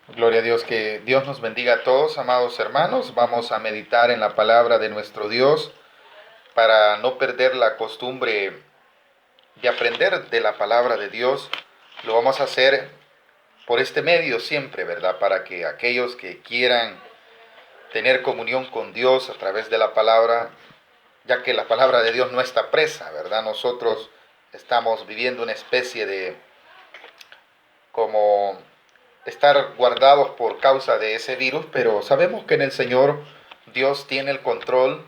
Gloria a Dios, que Dios nos bendiga a todos, amados hermanos. Vamos a meditar en la palabra de nuestro Dios para no perder la costumbre de aprender de la palabra de Dios. Lo vamos a hacer por este medio siempre, ¿verdad? Para que aquellos que quieran tener comunión con Dios a través de la palabra, ya que la palabra de Dios no está presa, ¿verdad? Nosotros estamos viviendo una especie de como estar guardados por causa de ese virus, pero sabemos que en el Señor Dios tiene el control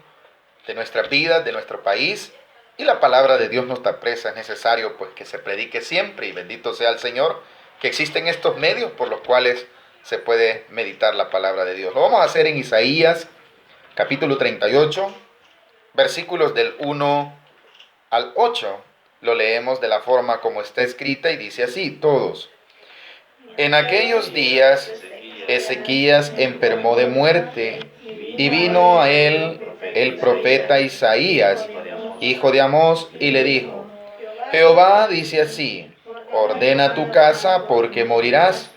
de nuestra vida, de nuestro país, y la palabra de Dios no está presa. Es necesario pues que se predique siempre, y bendito sea el Señor que existen estos medios por los cuales se puede meditar la palabra de Dios. Lo vamos a hacer en Isaías capítulo 38, versículos del 1 al 8. Lo leemos de la forma como está escrita y dice así, todos. En aquellos días Ezequías enfermó de muerte y vino a él el profeta Isaías, hijo de Amós, y le dijo, Jehová dice así, ordena tu casa porque morirás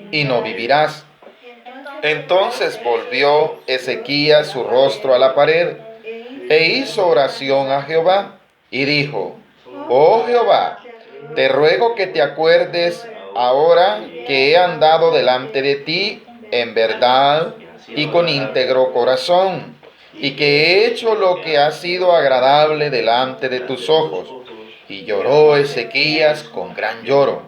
y no vivirás. Entonces volvió Ezequías su rostro a la pared e hizo oración a Jehová y dijo, oh Jehová, te ruego que te acuerdes ahora que he andado delante de ti en verdad y con íntegro corazón, y que he hecho lo que ha sido agradable delante de tus ojos. Y lloró Ezequías con gran lloro.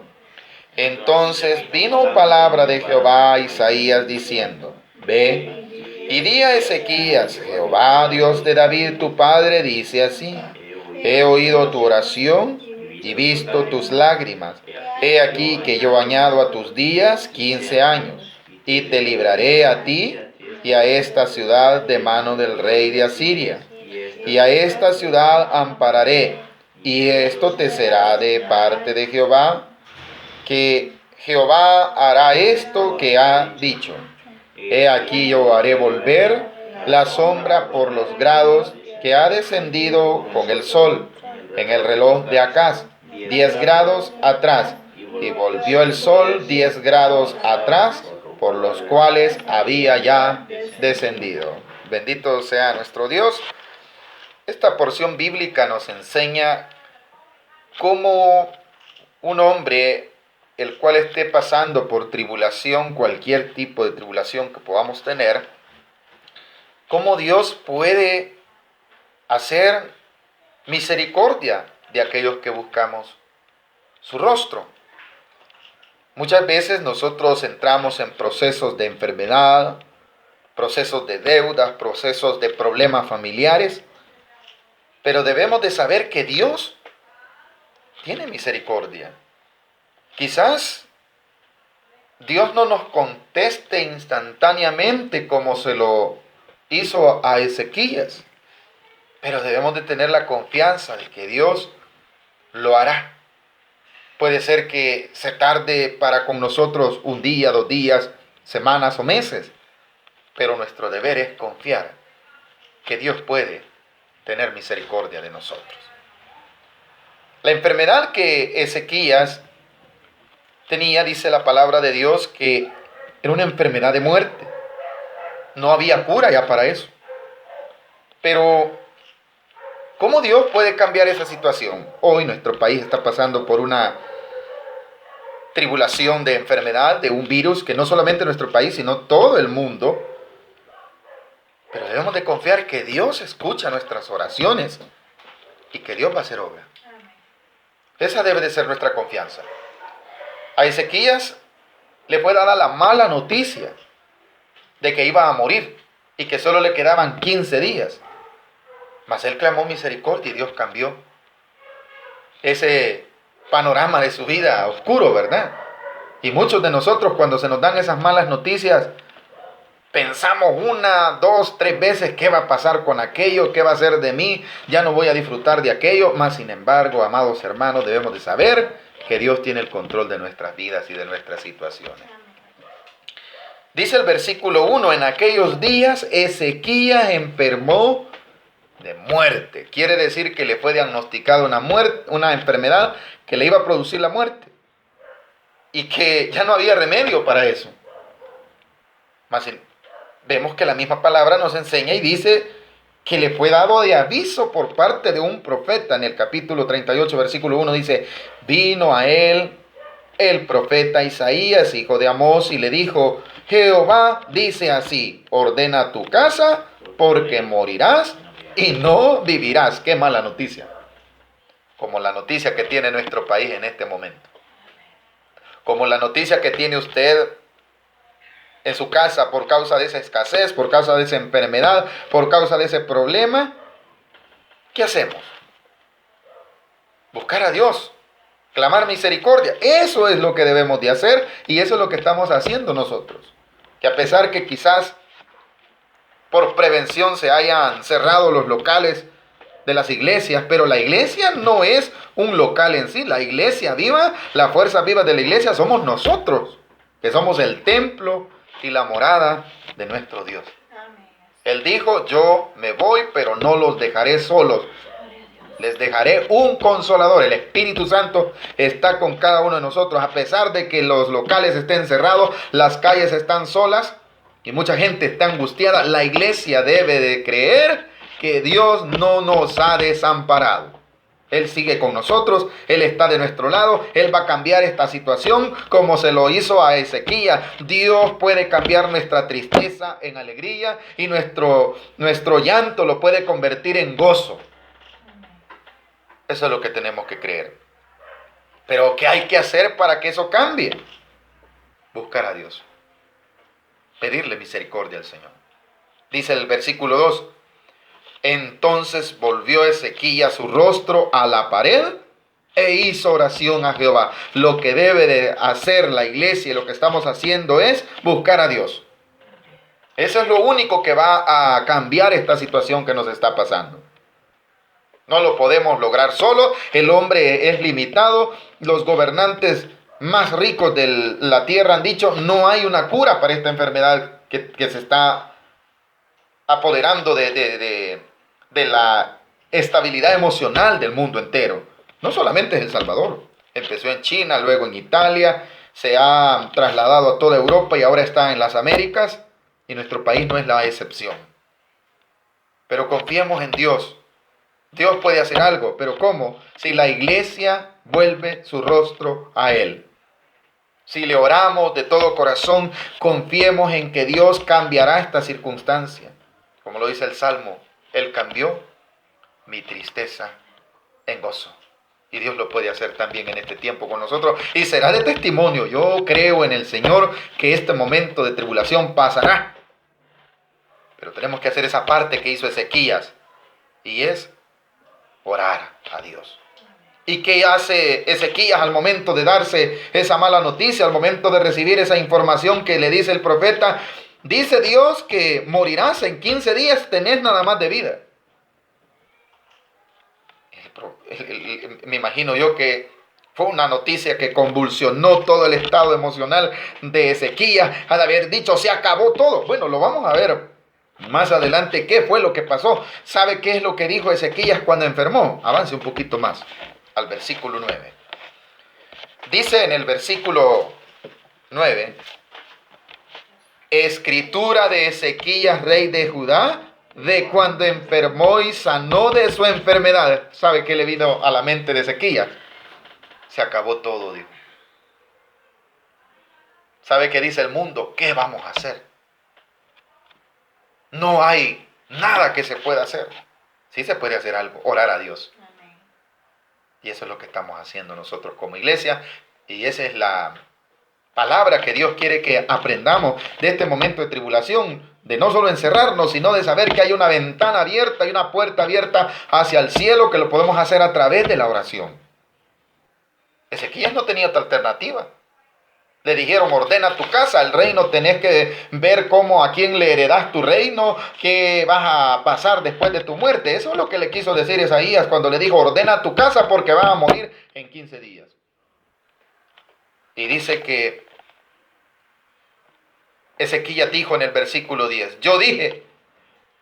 Entonces vino palabra de Jehová a Isaías diciendo, ve y di a Ezequías, Jehová Dios de David tu padre dice así, he oído tu oración y visto tus lágrimas. He aquí que yo añado a tus días 15 años, y te libraré a ti y a esta ciudad de mano del rey de Asiria. Y a esta ciudad ampararé, y esto te será de parte de Jehová, que Jehová hará esto que ha dicho. He aquí yo haré volver la sombra por los grados que ha descendido con el sol en el reloj de Acaz, 10 grados atrás, y volvió el sol 10 grados atrás, por los cuales había ya descendido. Bendito sea nuestro Dios. Esta porción bíblica nos enseña cómo un hombre el cual esté pasando por tribulación, cualquier tipo de tribulación que podamos tener, cómo Dios puede hacer misericordia de aquellos que buscamos su rostro. Muchas veces nosotros entramos en procesos de enfermedad, procesos de deudas, procesos de problemas familiares, pero debemos de saber que Dios tiene misericordia. Quizás Dios no nos conteste instantáneamente como se lo hizo a Ezequías, pero debemos de tener la confianza de que Dios lo hará. Puede ser que se tarde para con nosotros un día, 2 días, semanas o meses, pero nuestro deber es confiar que Dios puede tener misericordia de nosotros. La enfermedad que Ezequías tenía, dice la palabra de Dios, que era una enfermedad de muerte. No había cura ya para eso. Pero, ¿cómo Dios puede cambiar esa situación? Hoy nuestro país está pasando por una tribulación de enfermedad, de un virus que no solamente nuestro país, sino todo el mundo. Pero debemos de confiar que Dios escucha nuestras oraciones y que Dios va a hacer obra. Esa debe de ser nuestra confianza. A Ezequías le fue dada la mala noticia de que iba a morir y que solo le quedaban 15 días. Mas él clamó misericordia y Dios cambió ese panorama de su vida oscuro, ¿verdad? Y muchos de nosotros cuando se nos dan esas malas noticias, pensamos 1, 2, 3 veces qué va a pasar con aquello, qué va a ser de mí, ya no voy a disfrutar de aquello. Mas sin embargo, amados hermanos, debemos de saber que Dios tiene el control de nuestras vidas y de nuestras situaciones. Dice el versículo 1, en aquellos días Ezequías enfermó de muerte. Quiere decir que le fue diagnosticada una enfermedad que le iba a producir la muerte. Y que ya no había remedio para eso. Mas vemos que la misma palabra nos enseña y dice que le fue dado de aviso por parte de un profeta. En el capítulo 38, versículo 1 dice, vino a él el profeta Isaías, hijo de Amós, y le dijo, Jehová dice así, ordena tu casa, porque morirás y no vivirás. Qué mala noticia, como la noticia que tiene nuestro país en este momento, como la noticia que tiene usted en su casa por causa de esa escasez, por causa de esa enfermedad, por causa de ese problema. ¿Qué hacemos? Buscar a Dios, clamar misericordia. Eso es lo que debemos de hacer y eso es lo que estamos haciendo nosotros. Que a pesar que quizás por prevención se hayan cerrado los locales de las iglesias, pero la iglesia no es un local en sí. La iglesia viva, la fuerza viva de la iglesia somos nosotros, que somos el templo y la morada de nuestro Dios. Él dijo, yo me voy, pero no los dejaré solos. Les dejaré un consolador. El Espíritu Santo está con cada uno de nosotros. A pesar de que los locales estén cerrados, las calles están solas y mucha gente está angustiada, la iglesia debe de creer que Dios no nos ha desamparado. Él sigue con nosotros, Él está de nuestro lado, Él va a cambiar esta situación como se lo hizo a Ezequías. Dios puede cambiar nuestra tristeza en alegría y nuestro llanto lo puede convertir en gozo. Eso es lo que tenemos que creer. Pero ¿qué hay que hacer para que eso cambie? Buscar a Dios. Pedirle misericordia al Señor. Dice el versículo 2. Entonces volvió Ezequías su rostro a la pared e hizo oración a Jehová. Lo que debe de hacer la iglesia y lo que estamos haciendo es buscar a Dios. Eso es lo único que va a cambiar esta situación que nos está pasando. No lo podemos lograr solo. El hombre es limitado. Los gobernantes más ricos de la tierra han dicho, no hay una cura para esta enfermedad que se está apoderando de la estabilidad emocional del mundo entero. No solamente es El Salvador. Empezó en China, luego en Italia, se ha trasladado a toda Europa y ahora está en las Américas. Y nuestro país no es la excepción. Pero confiemos en Dios. Dios puede hacer algo, pero ¿cómo? Si la iglesia vuelve su rostro a Él. Si le oramos de todo corazón, confiemos en que Dios cambiará esta circunstancia. Como lo dice el Salmo, Él cambió mi tristeza en gozo. Y Dios lo puede hacer también en este tiempo con nosotros. Y será de testimonio. Yo creo en el Señor que este momento de tribulación pasará. Pero tenemos que hacer esa parte que hizo Ezequías. Y es orar a Dios. ¿Y qué hace Ezequías al momento de darse esa mala noticia, al momento de recibir esa información que le dice el profeta? Dice Dios que morirás en 15 días, tenés nada más de vida. Me imagino yo que fue una noticia que convulsionó todo el estado emocional de Ezequías al haber dicho, se acabó todo. Bueno, lo vamos a ver más adelante, ¿qué fue lo que pasó? ¿Sabe qué es lo que dijo Ezequías cuando enfermó? Avance un poquito más, al versículo 9. Dice en el versículo 9, escritura de Ezequías, rey de Judá, de cuando enfermó y sanó de su enfermedad. ¿Sabe qué le vino a la mente de Ezequías? Se acabó todo, dijo. ¿Sabe qué dice el mundo? ¿Qué vamos a hacer? No hay nada que se pueda hacer. Sí se puede hacer algo, orar a Dios. Amén. Y eso es lo que estamos haciendo nosotros como iglesia. Y esa es la palabra que Dios quiere que aprendamos de este momento de tribulación. De no solo encerrarnos, sino de saber que hay una ventana abierta y una puerta abierta hacia el cielo, que lo podemos hacer a través de la oración. Ezequías no tenía otra alternativa. Le dijeron, ordena tu casa, el reino, tenés que ver cómo, a quién le heredás tu reino, qué vas a pasar después de tu muerte. Eso es lo que le quiso decir Isaías cuando le dijo, ordena tu casa porque vas a morir en 15 días. Y dice que Ezequías dijo en el versículo 10, yo dije,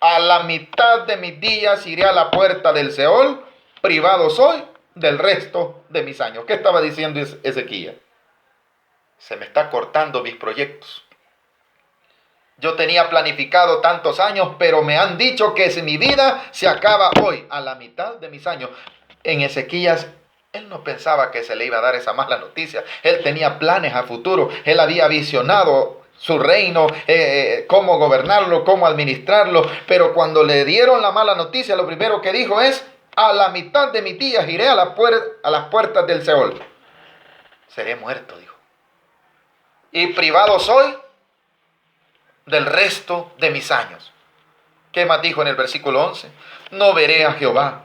a la mitad de mis días iré a la puerta del Seol, privado soy del resto de mis años. ¿Qué estaba diciendo Ezequías? Se me está cortando mis proyectos. Yo tenía planificado tantos años, pero me han dicho que si mi vida se acaba hoy, a la mitad de mis años. En Ezequías, él no pensaba que se le iba a dar esa mala noticia. Él tenía planes a futuro. Él había visionado su reino, cómo gobernarlo, cómo administrarlo. Pero cuando le dieron la mala noticia, lo primero que dijo es: a la mitad de mis días iré a las puertas del Seol. Seré muerto, dijo. Y privado soy del resto de mis años. ¿Qué más dijo en el versículo 11? No veré a Jehová,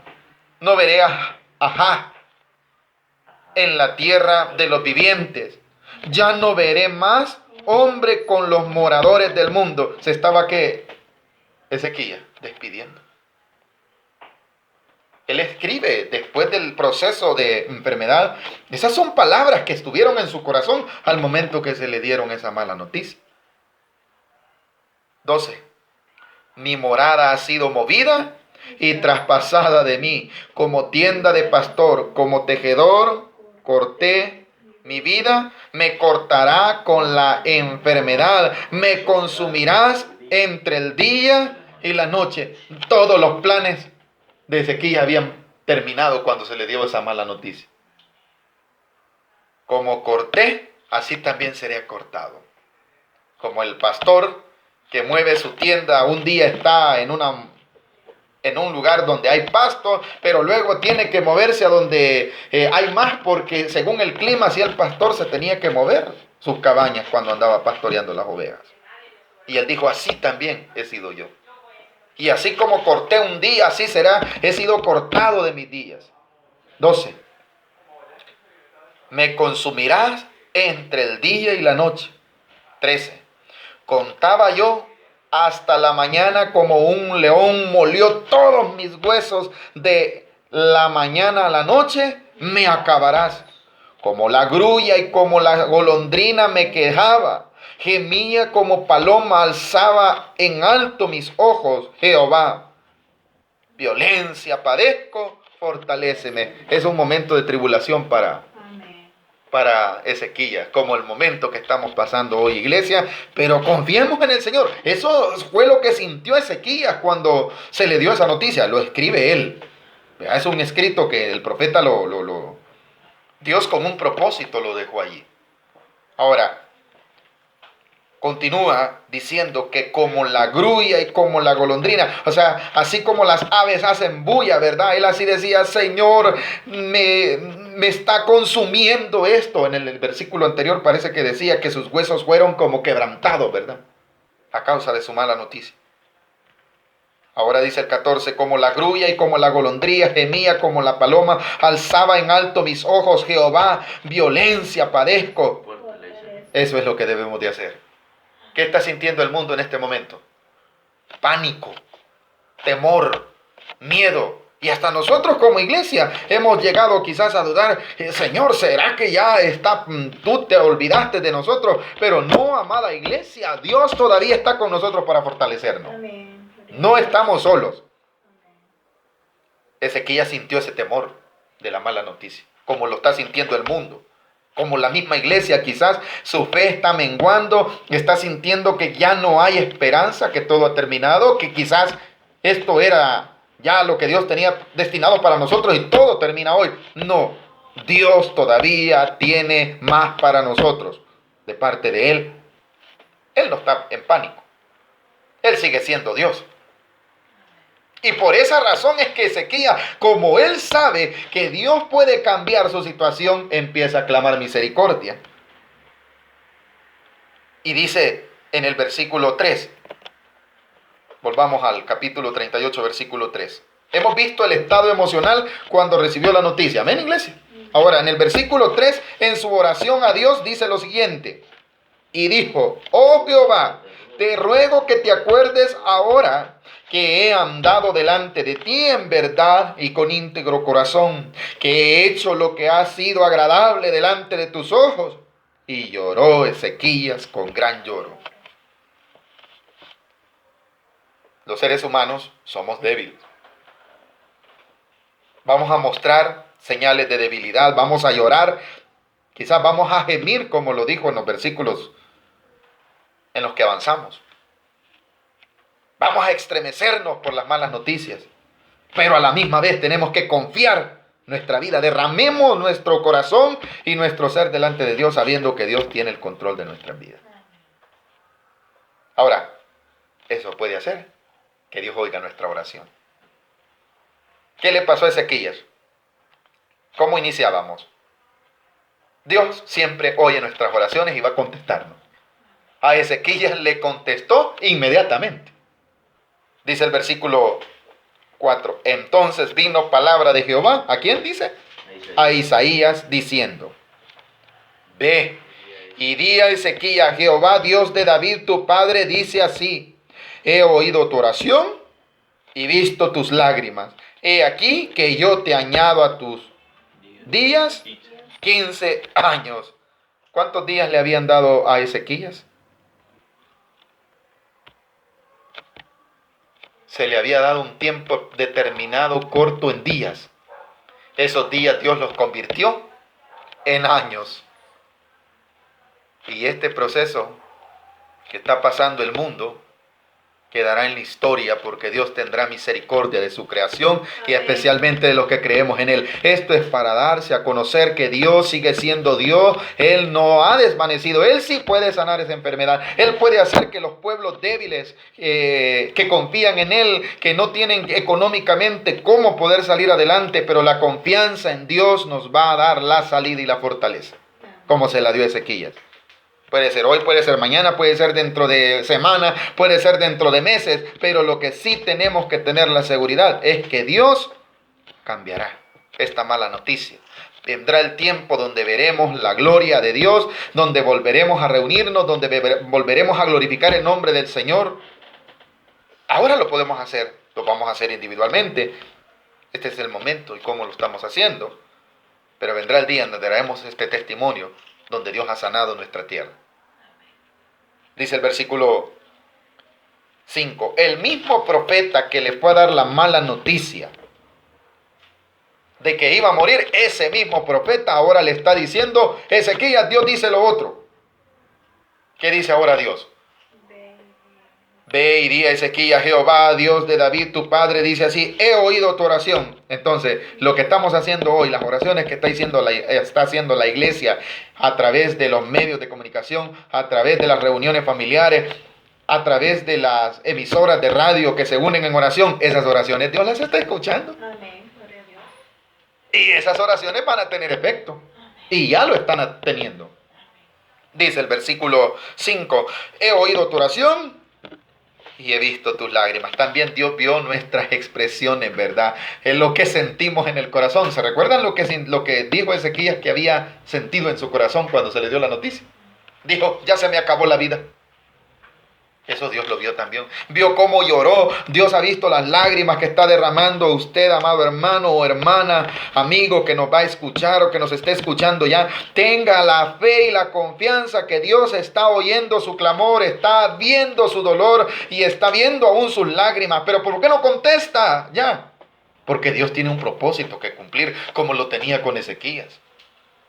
no veré a Jah en la tierra de los vivientes. Ya no veré más hombre con los moradores del mundo. Se estaba, ¿qué? Ezequías despidiendo. Él escribe después del proceso de enfermedad. Esas son palabras que estuvieron en su corazón al momento que se le dieron esa mala noticia. 12. Mi morada ha sido movida y traspasada de mí. Como tienda de pastor, como tejedor, corté mi vida. Me cortará con la enfermedad. Me consumirás entre el día y la noche. Todos los planes de Ezequías habían terminado cuando se le dio esa mala noticia. Como corté, así también seré cortado. Como el pastor que mueve su tienda, un día está en un lugar donde hay pasto, pero luego tiene que moverse a donde hay más, porque según el clima, así el pastor se tenía que mover sus cabañas cuando andaba pastoreando las ovejas. Y él dijo: así también he sido yo. Y así como corté un día, así será, he sido cortado de mis días. 12. Me consumirás entre el día y la noche. 13. Contaba yo hasta la mañana, como un león molió todos mis huesos. De la mañana a la noche me acabarás. Como la grulla y como la golondrina me quejaba. Gemía como paloma, alzaba en alto mis ojos. Jehová, violencia padezco, fortaléceme. Es un momento de tribulación para Ezequías, como el momento que estamos pasando hoy, iglesia, pero confiemos en el Señor. Eso fue lo que sintió Ezequías cuando se le dio esa noticia. Lo escribe él. Es un escrito que el profeta Dios con un propósito lo dejó allí. Ahora, continúa diciendo que como la grulla y como la golondrina, o sea, así como las aves hacen bulla, ¿verdad? Él así decía: Señor, me está consumiendo esto. En el versículo anterior parece que decía que sus huesos fueron como quebrantados, ¿verdad? A causa de su mala noticia. Ahora dice el 14: como la grulla y como la golondrina, gemía como la paloma, alzaba en alto mis ojos. Jehová, violencia padezco. Eso es lo que debemos de hacer. ¿Qué está sintiendo el mundo en este momento? Pánico, temor, miedo. Y hasta nosotros como iglesia hemos llegado quizás a dudar: Señor, ¿será que ya tú te olvidaste de nosotros? Pero no, amada iglesia, Dios todavía está con nosotros para fortalecernos. Amén. No estamos solos. Ezequías sintió ese temor de la mala noticia, como lo está sintiendo el mundo. Como la misma iglesia, quizás su fe está menguando, está sintiendo que ya no hay esperanza, que todo ha terminado, que quizás esto era ya lo que Dios tenía destinado para nosotros y todo termina hoy. No, Dios todavía tiene más para nosotros de parte de Él. Él no está en pánico. Él sigue siendo Dios. Y por esa razón es que Ezequías, como él sabe que Dios puede cambiar su situación, empieza a clamar misericordia. Y dice en el versículo 3, volvamos al capítulo 38, versículo 3. Hemos visto el estado emocional cuando recibió la noticia. Amén, iglesia. Ahora, en el versículo 3, en su oración a Dios, dice lo siguiente. Y dijo: oh Jehová, te ruego que te acuerdes ahora que he andado delante de ti en verdad y con íntegro corazón, que he hecho lo que ha sido agradable delante de tus ojos. Y lloró Ezequías con gran lloro. Los seres humanos somos débiles. Vamos a mostrar señales de debilidad, vamos a llorar, quizás vamos a gemir, como lo dijo en los versículos en los que avanzamos. Vamos a estremecernos por las malas noticias, pero a la misma vez tenemos que confiar nuestra vida. Derramemos nuestro corazón y nuestro ser delante de Dios, sabiendo que Dios tiene el control de nuestras vidas. Ahora, eso puede hacer que Dios oiga nuestra oración. ¿Qué le pasó a Ezequías? ¿Cómo iniciábamos? Dios siempre oye nuestras oraciones y va a contestarnos. A Ezequías le contestó inmediatamente. Dice el versículo 4. Entonces vino palabra de Jehová. ¿A quién dice? A Isaías diciendo: Ve y di a Ezequías: Jehová, Dios de David tu padre, dice así: He oído tu oración y visto tus lágrimas. He aquí que yo te añado a tus días 15 años. ¿Cuántos días le habían dado a Ezequías? Se le había dado un tiempo determinado, corto en días. Esos días Dios los convirtió en años. Y este proceso que está pasando el mundo quedará en la historia, porque Dios tendrá misericordia de su creación y especialmente de los que creemos en Él. Esto es para darse a conocer que Dios sigue siendo Dios. Él no ha desvanecido. Él sí puede sanar esa enfermedad. Él puede hacer que los pueblos débiles que confían en Él, que no tienen económicamente cómo poder salir adelante, pero la confianza en Dios nos va a dar la salida y la fortaleza, como se la dio a Ezequías. Puede ser hoy, puede ser mañana, puede ser dentro de semana, puede ser dentro de meses, pero lo que sí tenemos que tener la seguridad es que Dios cambiará esta mala noticia. Vendrá el tiempo donde veremos la gloria de Dios, donde volveremos a reunirnos, donde volveremos a glorificar el nombre del Señor. Ahora lo podemos hacer, lo vamos a hacer individualmente. Este es el momento y cómo lo estamos haciendo. Pero vendrá el día en donde daremos este testimonio, donde Dios ha sanado nuestra tierra. Dice el versículo 5. El mismo profeta que le fue a dar la mala noticia de que iba a morir, ese mismo profeta ahora le está diciendo: Ezequías, Dios dice lo otro. ¿Qué dice ahora Dios? Ve y di a Ezequías: Jehová, Dios de David tu padre, dice así: he oído tu oración. Entonces, lo que estamos haciendo hoy, las oraciones que está haciendo la iglesia a través de los medios de comunicación, a través de las reuniones familiares, a través de las emisoras de radio que se unen en oración, esas oraciones Dios las está escuchando. Amén, gloria a Dios. Y esas oraciones van a tener efecto. Y ya lo están teniendo. Dice el versículo 5: he oído tu oración y he visto tus lágrimas. También Dios vio nuestras expresiones, ¿verdad? Es lo que sentimos en el corazón. ¿Se recuerdan lo que dijo Ezequías que había sentido en su corazón cuando se le dio la noticia? Dijo: ya se me acabó la vida. Eso Dios lo vio también. Vio cómo lloró. Dios ha visto las lágrimas que está derramando usted, amado hermano o hermana, amigo que nos va a escuchar o que nos esté escuchando ya. Tenga la fe y la confianza que Dios está oyendo su clamor, está viendo su dolor y está viendo aún sus lágrimas. Pero ¿por qué no contesta ya? Porque Dios tiene un propósito que cumplir, como lo tenía con Ezequías.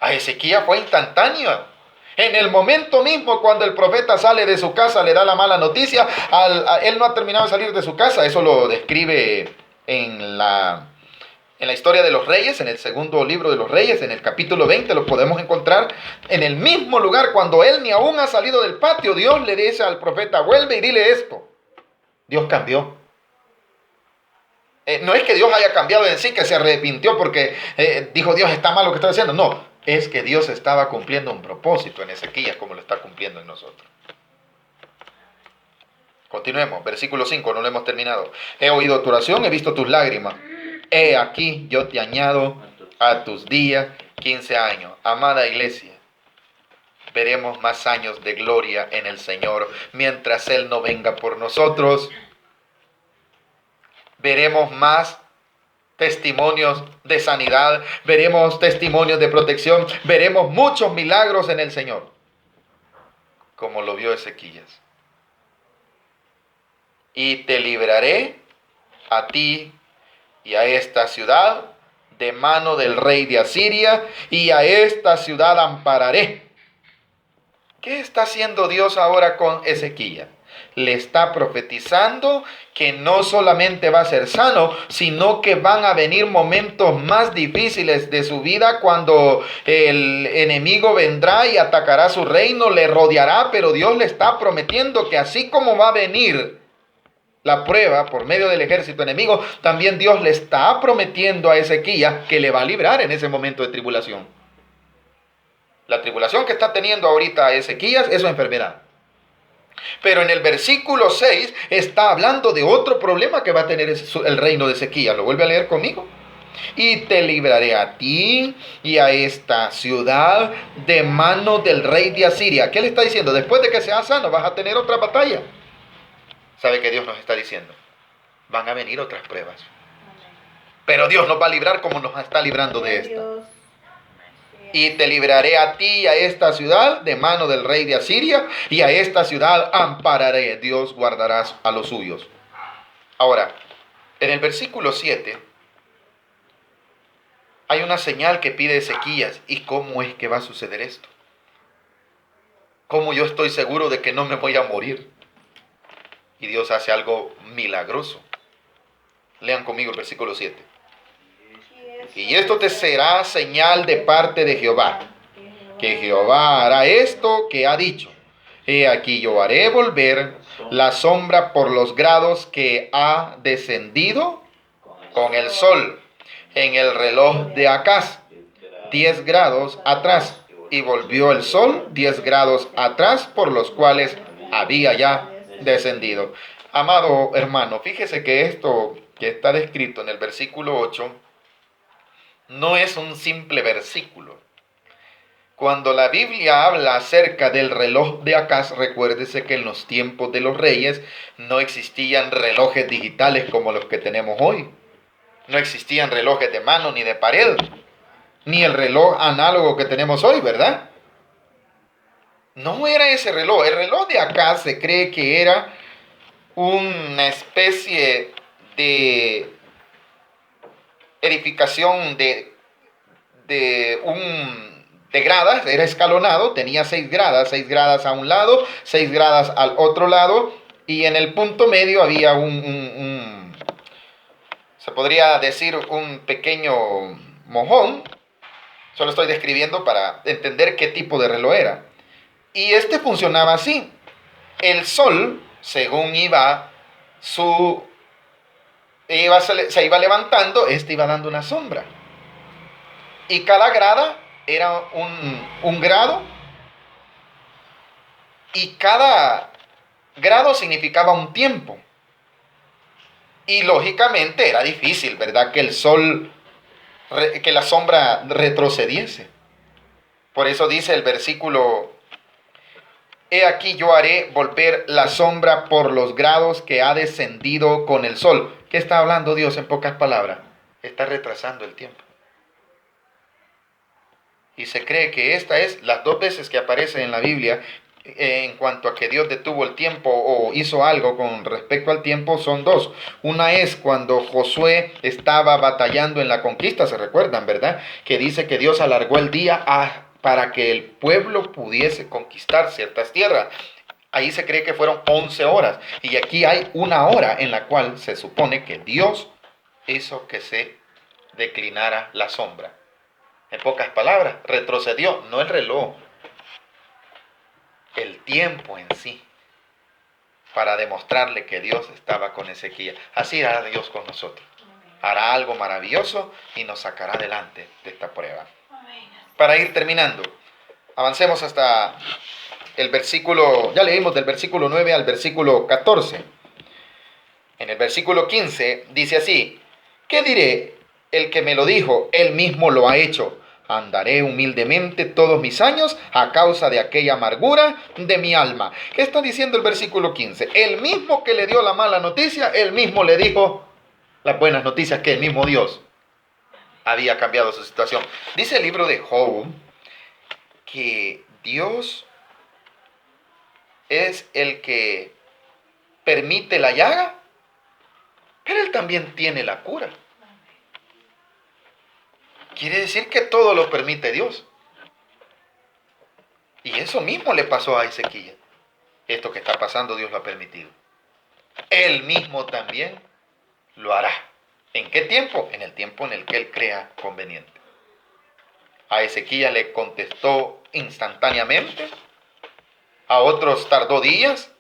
A Ezequías fue instantáneo. En el momento mismo cuando el profeta sale de su casa, le da la mala noticia. Él no ha terminado de salir de su casa. Eso lo describe en la historia de los reyes, en el segundo libro de los reyes, en el capítulo 20, lo podemos encontrar. En el mismo lugar, cuando él ni aún ha salido del patio, Dios le dice al profeta: vuelve y dile esto. Dios cambió. No es que Dios haya cambiado en sí, que se arrepintió porque dijo: Dios, está mal lo que estoy haciendo. No. Es que Dios estaba cumpliendo un propósito en Ezequías, como lo está cumpliendo en nosotros. Continuemos, versículo 5, no lo hemos terminado. He oído tu oración, he visto tus lágrimas. He aquí, yo te añado a tus días 15 años. Amada iglesia, veremos más años de gloria en el Señor mientras Él no venga por nosotros. Veremos más testimonios de sanidad, veremos testimonios de protección, veremos muchos milagros en el Señor, como lo vio Ezequías. Y te libraré a ti y a esta ciudad de mano del rey de Asiria, y a esta ciudad ampararé. ¿Qué está haciendo Dios ahora con Ezequías? le está profetizando que no solamente va a ser sano, sino que van a venir momentos más difíciles de su vida cuando el enemigo vendrá y atacará su reino, le rodeará, pero Dios le está prometiendo que así como va a venir la prueba por medio del ejército enemigo, también Dios le está prometiendo a Ezequías que le va a librar en ese momento de tribulación. La tribulación que está teniendo ahorita Ezequías es su enfermedad. Pero en el versículo 6 está hablando de otro problema que va a tener el reino de Ezequías. ¿Lo vuelve a leer conmigo? Y te libraré a ti y a esta ciudad de mano del rey de Asiria. ¿Qué le está diciendo? Después de que seas sano vas a tener otra batalla. ¿Sabe qué Dios nos está diciendo? Van a venir otras pruebas. Pero Dios nos va a librar como nos está librando de esta. Y te libraré a ti y a esta ciudad de mano del rey de Asiria, y a esta ciudad ampararé. Dios guardarás a los suyos. Ahora, en el versículo 7, hay una señal que pide Ezequías. ¿Y cómo es que va a suceder esto? ¿Cómo yo estoy seguro de que no me voy a morir? Y Dios hace algo milagroso. Lean conmigo el versículo 7. Y esto te será señal de parte de Jehová, que Jehová hará esto que ha dicho. He aquí yo haré volver la sombra por los grados que ha descendido con el sol en el reloj de Acaz, 10 grados atrás, y volvió el sol 10 grados atrás, por los cuales había ya descendido. Amado hermano, fíjese que esto que está descrito en el versículo 8 no es un simple versículo. Cuando la Biblia habla acerca del reloj de Acaz, recuérdese que en los tiempos de los reyes no existían relojes digitales como los que tenemos hoy. No existían relojes de mano ni de pared, ni el reloj análogo que tenemos hoy, ¿verdad? No era ese reloj. El reloj de Acaz se cree que era una especie de edificación de gradas, era escalonado, tenía 6 gradas a un lado, 6 gradas al otro lado, y en el punto medio había se podría decir un pequeño mojón. Solo estoy describiendo para entender qué tipo de reloj era. Y este funcionaba así. El sol, según se iba levantando, este iba dando una sombra. Y cada grada era un grado. Y cada grado significaba un tiempo. Y lógicamente era difícil, ¿verdad? Que que la sombra retrocediese. Por eso dice el versículo: he aquí yo haré volver la sombra por los grados que ha descendido con el sol. ¿Qué está hablando Dios en pocas palabras? Está retrasando el tiempo. Y se cree que esta es las 2 veces que aparece en la Biblia en cuanto a que Dios detuvo el tiempo o hizo algo con respecto al tiempo. Son 2. Una es cuando Josué estaba batallando en la conquista, se recuerdan, ¿verdad? Que dice que Dios alargó el día para que el pueblo pudiese conquistar ciertas tierras. Ahí se cree que fueron 11 horas. Y aquí hay 1 hora en la cual se supone que Dios hizo que se declinara la sombra. En pocas palabras, retrocedió, no el reloj, el tiempo en sí, para demostrarle que Dios estaba con Ezequías. Así hará Dios con nosotros. Hará algo maravilloso y nos sacará adelante de esta prueba. Para ir terminando, avancemos hasta el versículo, ya leímos del versículo 9 al versículo 14. En el versículo 15 dice así: ¿qué diré? El que me lo dijo, él mismo lo ha hecho. Andaré humildemente todos mis años a causa de aquella amargura de mi alma. ¿Qué está diciendo el versículo 15? El mismo que le dio la mala noticia, él mismo le dijo las buenas noticias, que el mismo Dios había cambiado su situación. Dice el libro de Job que Dios es el que permite la llaga, pero Él también tiene la cura. Quiere decir que todo lo permite Dios. Y eso mismo le pasó a Ezequías. Esto que está pasando Dios lo ha permitido. Él mismo también lo hará. ¿En qué tiempo? En el tiempo en el que Él crea conveniente. A Ezequías le contestó instantáneamente. A otros tardó días.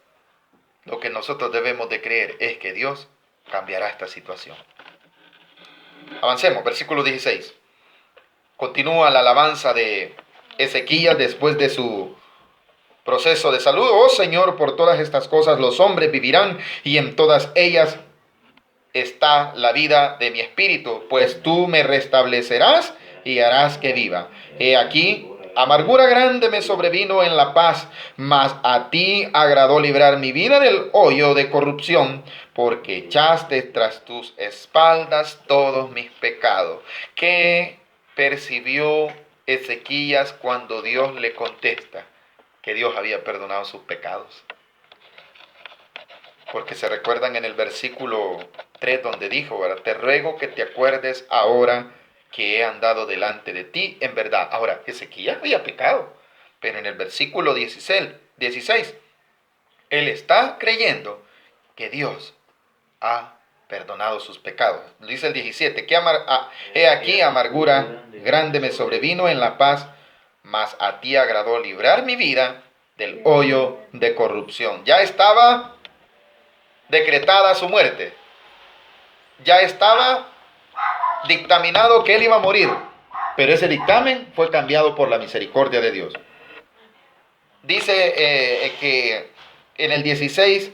Lo que nosotros debemos de creer es que Dios cambiará esta situación. Avancemos, versículo 16. Continúa la alabanza de Ezequías después de su proceso de salud. Oh Señor, por todas estas cosas los hombres vivirán y en todas ellas está la vida de mi espíritu, pues tú me restablecerás y harás que viva. He aquí, amargura grande me sobrevino en la paz, mas a ti agradó librar mi vida del hoyo de corrupción, porque echaste tras tus espaldas todos mis pecados. ¿Qué percibió Ezequías cuando Dios le contesta que Dios había perdonado sus pecados? Porque se recuerdan en el versículo 3 donde dijo, ¿verdad? Te ruego que te acuerdes ahora que he andado delante de ti en verdad. Ahora, Ezequías había pecado, pero en el versículo 16, él está creyendo que Dios ha perdonado sus pecados. Dice el 17, he aquí amargura grande me sobrevino en la paz, mas a ti agradó librar mi vida del hoyo de corrupción. Ya estaba decretada su muerte. Ya estaba dictaminado que él iba a morir, pero ese dictamen fue cambiado por la misericordia de Dios. Dice que en el 16,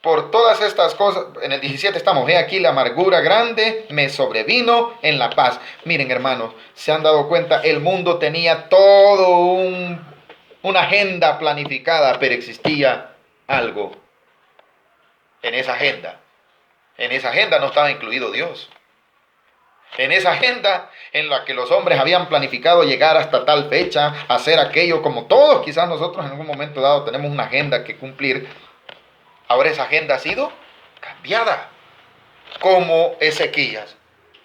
por todas estas cosas, en el 17 estamos, he aquí la amargura grande me sobrevino en la paz. Miren, hermanos, se han dado cuenta, el mundo tenía todo una agenda planificada, pero existía algo en esa agenda. En esa agenda no estaba incluido Dios. En esa agenda en la que los hombres habían planificado llegar hasta tal fecha, hacer aquello, como todos quizás nosotros en algún momento dado tenemos una agenda que cumplir. Ahora esa agenda ha sido cambiada, como Ezequías.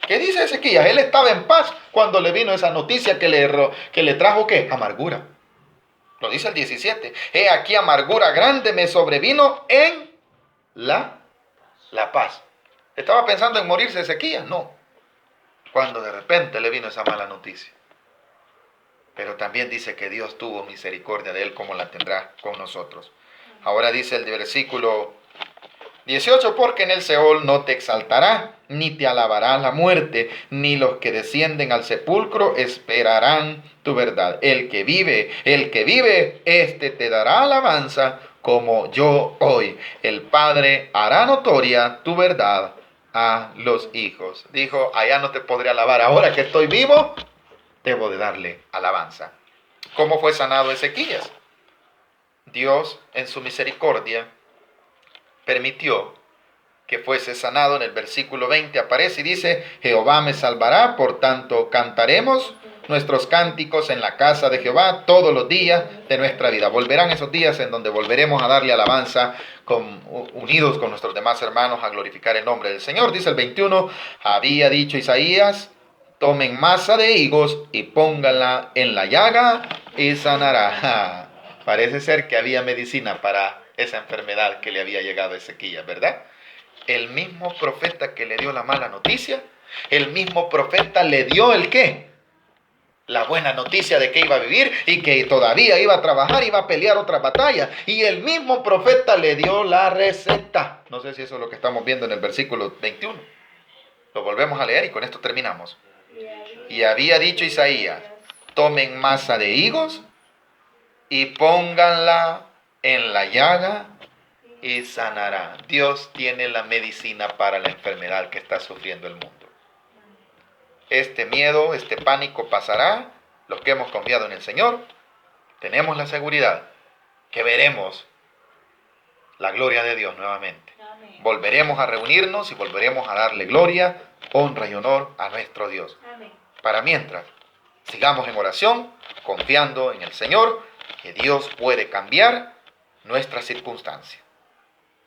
¿Qué dice Ezequías? Él estaba en paz cuando le vino esa noticia que le trajo, ¿qué? Amargura. Lo dice el 17. He aquí amargura grande me sobrevino en la paz. ¿Estaba pensando en morirse Ezequías? No. Cuando de repente le vino esa mala noticia. Pero también dice que Dios tuvo misericordia de él como la tendrá con nosotros. Ahora dice el versículo 18, porque en el Seol no te exaltará, ni te alabará la muerte, ni los que descienden al sepulcro esperarán tu verdad. El que vive, este te dará alabanza como yo hoy. El Padre hará notoria tu verdad a los hijos. Dijo, allá no te podré alabar, ahora que estoy vivo, debo de darle alabanza. ¿Cómo fue sanado Ezequías? Dios, en su misericordia, permitió que fuese sanado. En el versículo 20 aparece y dice, Jehová me salvará, por tanto cantaremos nuestros cánticos en la casa de Jehová todos los días de nuestra vida. Volverán esos días en donde volveremos a darle alabanza unidos con nuestros demás hermanos a glorificar el nombre del Señor. Dice el 21, había dicho Isaías, tomen masa de higos y pónganla en la llaga y sanará. Parece ser que había medicina para esa enfermedad que le había llegado a Ezequías, ¿verdad? El mismo profeta que le dio la mala noticia, el mismo profeta le dio el ¿qué? La buena noticia de que iba a vivir y que todavía iba a trabajar, iba a pelear otra batalla. Y el mismo profeta le dio la receta. No sé si eso es lo que estamos viendo en el versículo 21. Lo volvemos a leer y con esto terminamos. Y había dicho Isaías, tomen masa de higos y pónganla en la llaga y sanará. Dios tiene la medicina para la enfermedad que está sufriendo el mundo. Este miedo, este pánico pasará. Los que hemos confiado en el Señor, tenemos la seguridad que veremos la gloria de Dios nuevamente. Amén. Volveremos a reunirnos y volveremos a darle gloria, honra y honor a nuestro Dios. Amén. Para mientras, sigamos en oración, confiando en el Señor, que Dios puede cambiar nuestras circunstancias.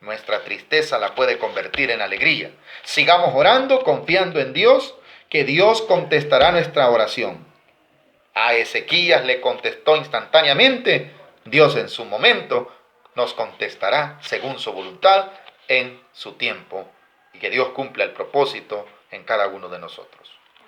Nuestra tristeza la puede convertir en alegría. Sigamos orando, confiando en Dios, que Dios contestará nuestra oración. A Ezequías le contestó instantáneamente. Dios en su momento nos contestará según su voluntad en su tiempo, y que Dios cumpla el propósito en cada uno de nosotros.